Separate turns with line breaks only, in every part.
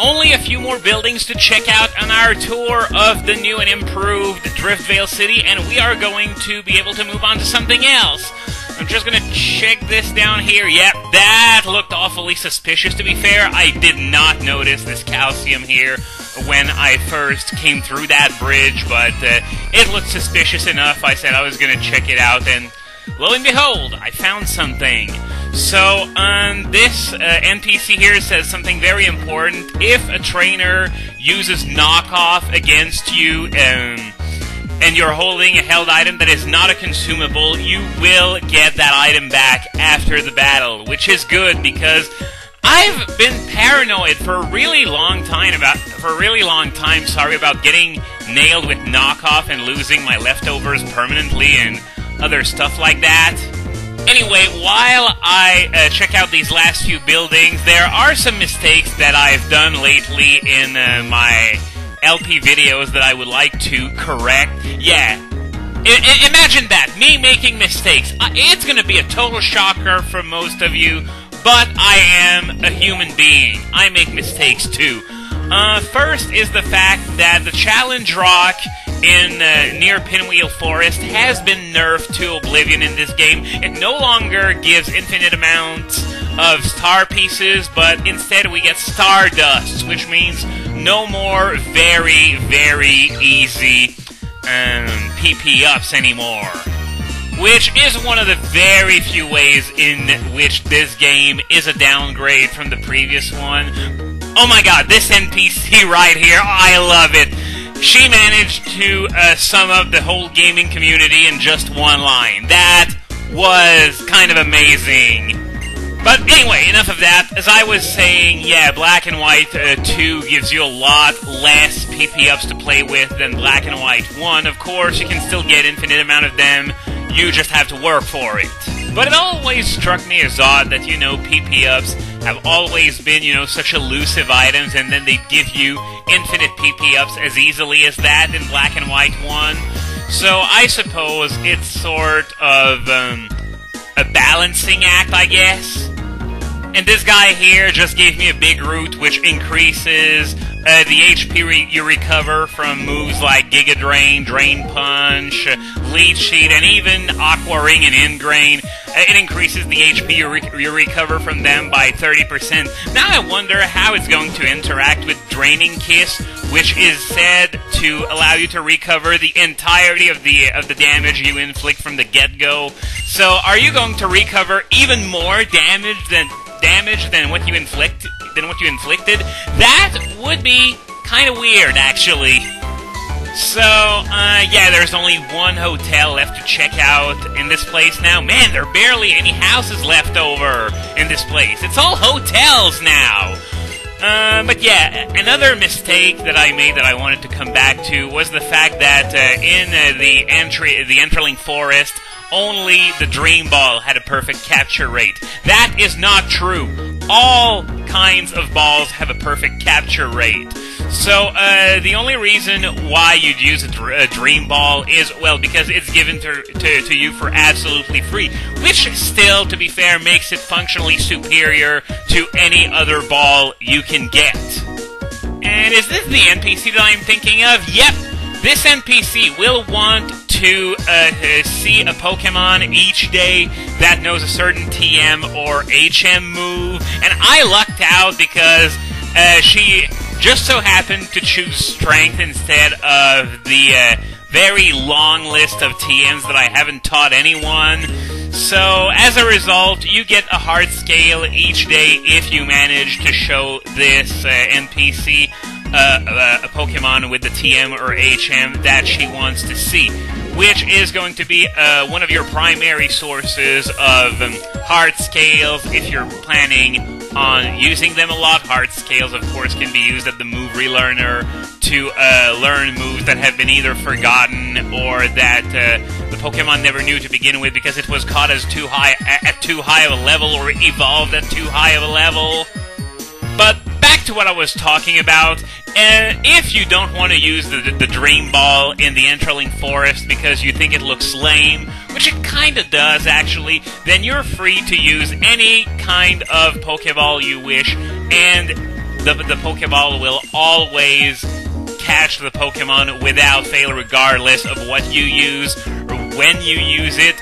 Only a few more buildings to check out on our tour of the new and improved Driftvale City, and we are going to be able to move on to something else. I'm just gonna check this down here. Yep, that looked awfully suspicious, to be fair. I did not notice this calcium here when I first came through that bridge, but it looked suspicious enough. I said I was gonna check it out, and lo and behold, I found something. So, this NPC here says something very important. If a trainer uses knockoff against you, and you're holding a held item that is not a consumable, you will get that item back after the battle, which is good because I've been paranoid for a really long time about getting nailed with knockoff and losing my leftovers permanently and other stuff like that. Anyway, while I check out these last few buildings, there are some mistakes that I've done lately in my LP videos that I would like to correct. Yeah, imagine that, me making mistakes. It's gonna be a total shocker for most of you, but I am a human being. I make mistakes too. First is the fact that the challenge rock in near Pinwheel Forest has been nerfed to oblivion in this game. It no longer gives infinite amounts of star pieces, but instead we get stardust, which means no more very, very easy PP ups anymore. Which is one of the very few ways in which this game is a downgrade from the previous one. Oh my god, this NPC right here, I love it. She managed to sum up the whole gaming community in just one line. That was kind of amazing. But anyway, enough of that. As I was saying, yeah, Black and White 2 gives you a lot less PP ups to play with than Black and White 1. Of course, you can still get infinite amount of them. You just have to work for it. But it always struck me as odd that, PP ups have always been, such elusive items, and then they give you infinite PP ups as easily as that in Black and White 1. So I suppose it's sort of a balancing act, I guess. And this guy here just gave me a big root, which increases the HP you recover from moves like Giga Drain, Drain Punch, Leech Sheet, and even Aqua Ring and Ingrain. It increases the HP you recover from them by 30%. Now I wonder how it's going to interact with Draining Kiss, which is said to allow you to recover the entirety of the damage you inflict from the get-go. So, are you going to recover even more damage than what you inflicted? That would be kind of weird, actually. So, yeah, there's only one hotel left to check out in this place now. Man, there are barely any houses left over in this place. It's all hotels now. But yeah, another mistake that I made that I wanted to come back to was the fact that in the Entraling Forest, only the Dream Ball had a perfect capture rate. That is not true. All kinds of balls have a perfect capture rate. So, the only reason why you'd use a Dream Ball is, well, because it's given to you for absolutely free, which still, to be fair, makes it functionally superior to any other ball you can get. And is this the NPC that I'm thinking of? Yep! This NPC will want to see a Pokémon each day that knows a certain TM or HM move, and I lucked out because she just so happened to choose Strength instead of the very long list of TMs that I haven't taught anyone. So, as a result, you get a heart scale each day if you manage to show this NPC a Pokemon with the TM or HM that she wants to see, which is going to be one of your primary sources of heart scales if you're planning on using them a lot. Heart scales, of course, can be used at the Move Relearner to learn moves that have been either forgotten or that the Pokemon never knew to begin with because it was caught as at too high of a level or evolved at too high of a level. But back to what I was talking about. If you don't want to use the Dream Ball in the Entraling Forest because you think it looks lame, which it kinda does actually, then you're free to use any kind of Pokeball you wish, and the Pokeball will always catch the Pokemon without fail, regardless of what you use or when you use it.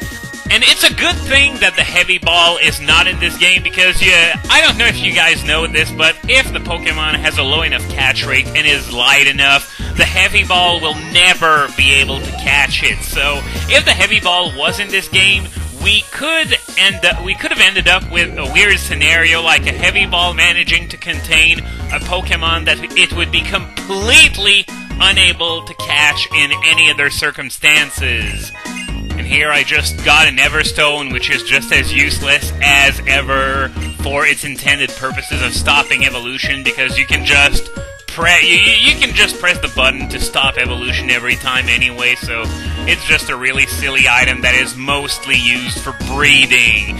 And it's a good thing that the Heavy Ball is not in this game, because I don't know if you guys know this, but if the Pokemon has a low enough catch rate and is light enough, the Heavy Ball will never be able to catch it. So if the Heavy Ball was in this game, we could have ended up with a weird scenario like a Heavy Ball managing to contain a Pokemon that it would be completely unable to catch in any other circumstances. And here I just got an Everstone, which is just as useless as ever for its intended purposes of stopping evolution, because you can just press the button to stop evolution every time anyway, so it's just a really silly item that is mostly used for breeding.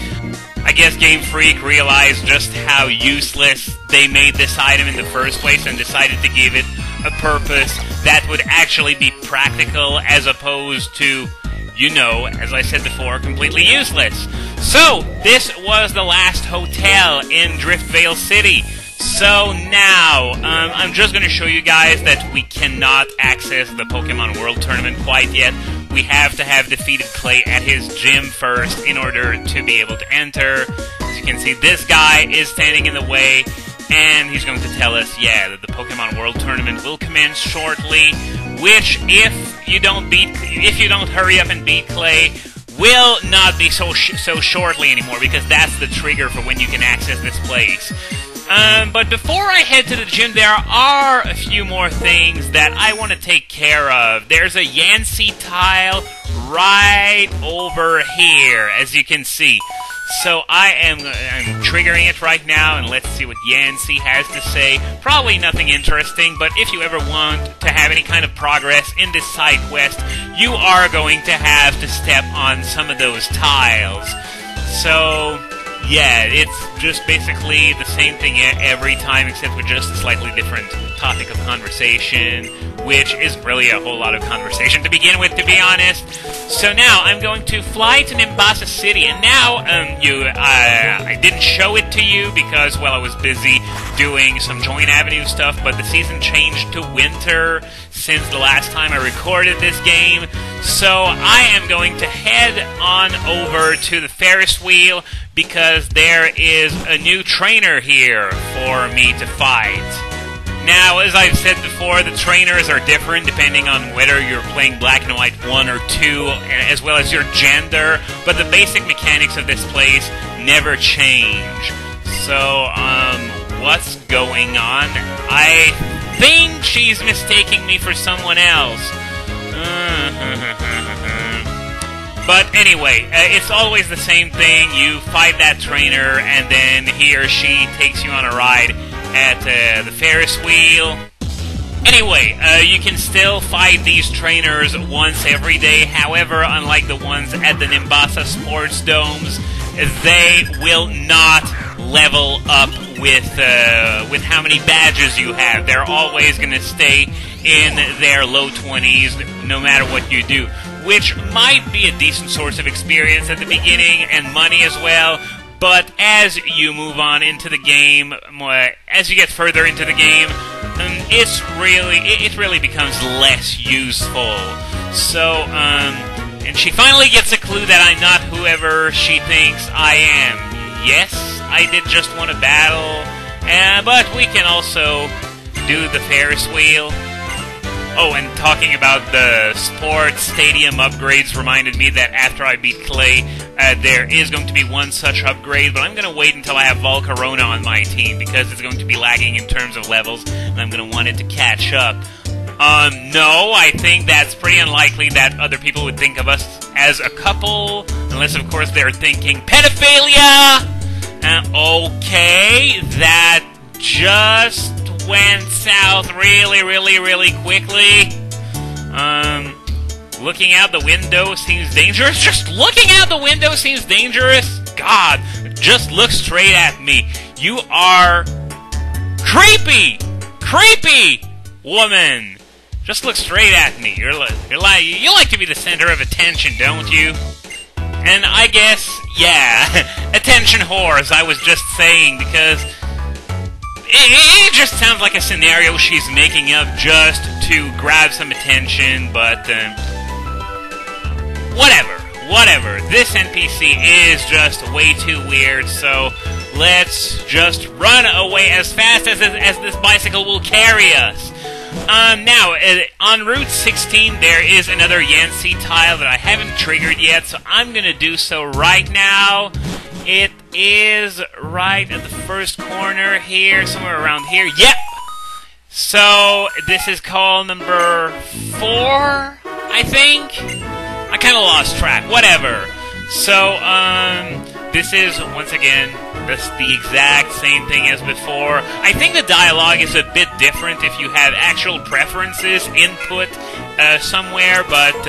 I guess Game Freak realized just how useless they made this item in the first place and decided to give it a purpose that would actually be practical as opposed to, you know, as I said before, completely useless. So, this was the last hotel in Driftvale City. So now, I'm just going to show you guys that we cannot access the Pokemon World Tournament quite yet. We have to have defeated Clay at his gym first in order to be able to enter. As you can see, this guy is standing in the way, and he's going to tell us, yeah, that the Pokemon World Tournament will commence shortly, which, if you don't hurry up and beat Clay, will not be so shortly anymore, because that's the trigger for when you can access this place. But before I head to the gym, there are a few more things that I want to take care of. There's a Yancy tile right over here, as you can see. So I'm triggering it right now, and let's see what Yancy has to say. Probably nothing interesting, but if you ever want to have any kind of progress in this side quest, you are going to have to step on some of those tiles. So yeah, it's just basically the same thing every time, except with just a slightly different topic of conversation, which isn't really a whole lot of conversation to begin with, to be honest. So now, I'm going to fly to Nimbasa City, and now, I didn't show it to you because, well, I was busy doing some Joint Avenue stuff, but the season changed to winter since the last time I recorded this game, so I am going to head on over to the Ferris wheel, because there is a new trainer here for me to fight. Now, as I've said before, the trainers are different depending on whether you're playing Black and White 1 or 2, as well as your gender, but the basic mechanics of this place never change. So, what's going on? I think she's mistaking me for someone else. But anyway, it's always the same thing. You fight that trainer, and then he or she takes you on a ride at the Ferris wheel. Anyway, you can still fight these trainers once every day. However, unlike the ones at the Nimbasa Sports Domes, they will not level up with how many badges you have. They're always going to stay in their low 20s no matter what you do, which might be a decent source of experience at the beginning and money as well. But as you move on into the game, as you get further into the game, it really becomes less useful. So, and she finally gets a clue that I'm not whoever she thinks I am. Yes, I did just want to battle, but we can also do the Ferris wheel. Oh, and talking about the sports stadium upgrades reminded me that after I beat Clay, there is going to be one such upgrade, but I'm going to wait until I have Volcarona on my team, because it's going to be lagging in terms of levels, and I'm going to want it to catch up. No, I think that's pretty unlikely that other people would think of us as a couple, unless, of course, they're thinking pedophilia! Okay, that just went south really, really, really quickly. Looking out the window seems dangerous. Just looking out the window seems dangerous? God, just look straight at me. You are creepy! Creepy! Woman! Just look straight at me. You like to be the center of attention, don't you? And I guess, yeah, attention whore, as I was just saying, because it just sounds like a scenario she's making up just to grab some attention, but whatever. This NPC is just way too weird, so let's just run away as fast as this bicycle will carry us. Now, on Route 16, there is another Yancy tile that I haven't triggered yet, so I'm gonna do so right now. It is right at the first corner here, somewhere around here. Yep! So, this is call number 4, I think? I kinda lost track, whatever. So, this is, once again, the exact same thing as before. I think the dialogue is a bit different if you have actual preferences input somewhere, but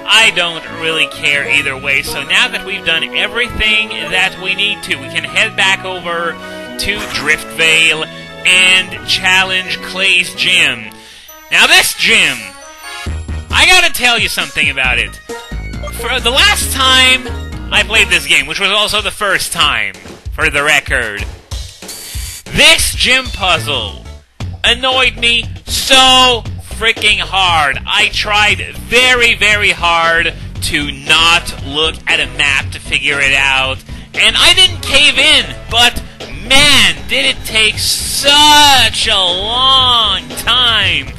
I don't really care either way. So now that we've done everything that we need to, we can head back over to Driftvale and challenge Clay's gym. Now this gym, I gotta tell you something about it. For the last time I played this game, which was also the first time, for the record, this gym puzzle annoyed me so freaking hard. I tried very, very hard to not look at a map to figure it out, and I didn't cave in, but man, did it take such a long time.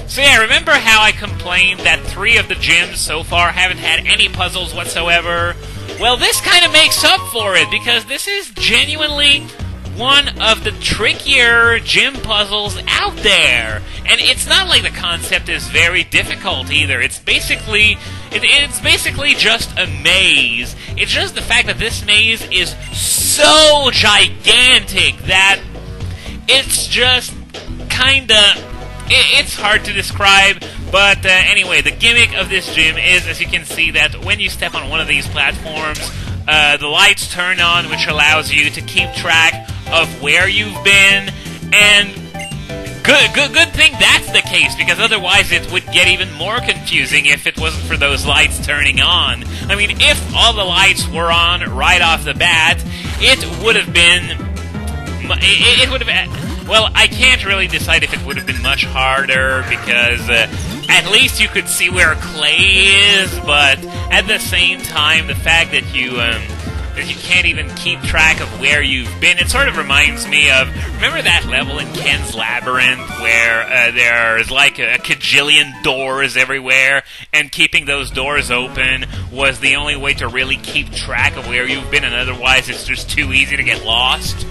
So yeah, remember how I complained that 3 of the gyms so far haven't had any puzzles whatsoever? Well, this kind of makes up for it, because this is genuinely one of the trickier gym puzzles out there. And it's not like the concept is very difficult either. It's basically just a maze. It's just the fact that this maze is so gigantic that it's just kinda... It's hard to describe, but anyway, the gimmick of this gym is, as you can see, that when you step on one of these platforms, the lights turn on, which allows you to keep track of where you've been, and good thing that's the case, because otherwise it would get even more confusing if it wasn't for those lights turning on. I mean, if all the lights were on right off the bat, it would have been... It would have... Well, I can't really decide if it would have been much harder, because at least you could see where Clay is, but at the same time, the fact that you can't even keep track of where you've been, it sort of reminds me of, remember that level in Ken's Labyrinth where there's like a cajillion doors everywhere, and keeping those doors open was the only way to really keep track of where you've been, and otherwise it's just too easy to get lost?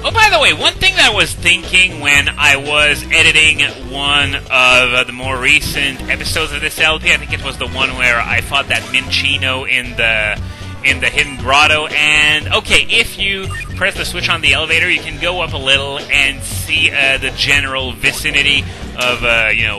Oh, by the way, one thing that I was thinking when I was editing one of the more recent episodes of this LP, I think it was the one where I fought that Minchino in the Hidden Grotto, and okay, if you press the switch on the elevator, you can go up a little and see the general vicinity of,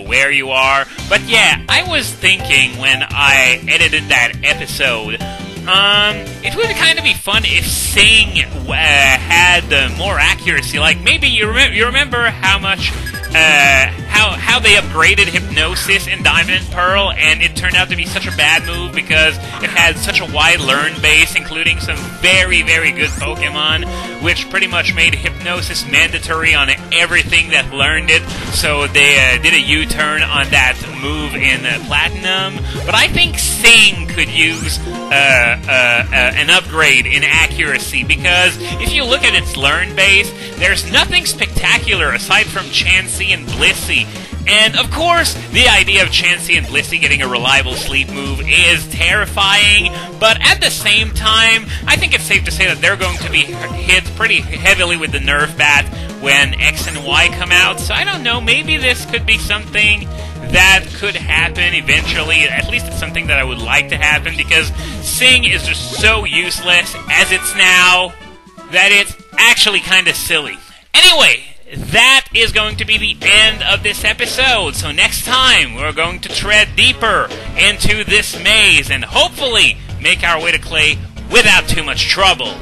where you are. But yeah, I was thinking when I edited that episode, it would kind of be fun if Sing had more accuracy. Like, maybe you remember how much, how they upgraded Hypnosis in Diamond and Pearl, and it turned out to be such a bad move because it had such a wide learn base, including some very, very good Pokémon, which pretty much made Hypnosis mandatory on everything that learned it, so they did a U-turn on that move in Platinum. But I think Sing could use an upgrade in accuracy, because if you look at its learn base, there's nothing spectacular aside from Chansey and Blissey. And, of course, the idea of Chansey and Blissey getting a reliable sleep move is terrifying, but at the same time, I think it's safe to say that they're going to be hit pretty heavily with the Nerf bat when X and Y come out, so I don't know, maybe this could be something that could happen eventually. At least it's something that I would like to happen, because Sing is just so useless as it's now that it's actually kind of silly. Anyway, that is going to be the end of this episode, so next time we're going to tread deeper into this maze and hopefully make our way to Clay without too much trouble.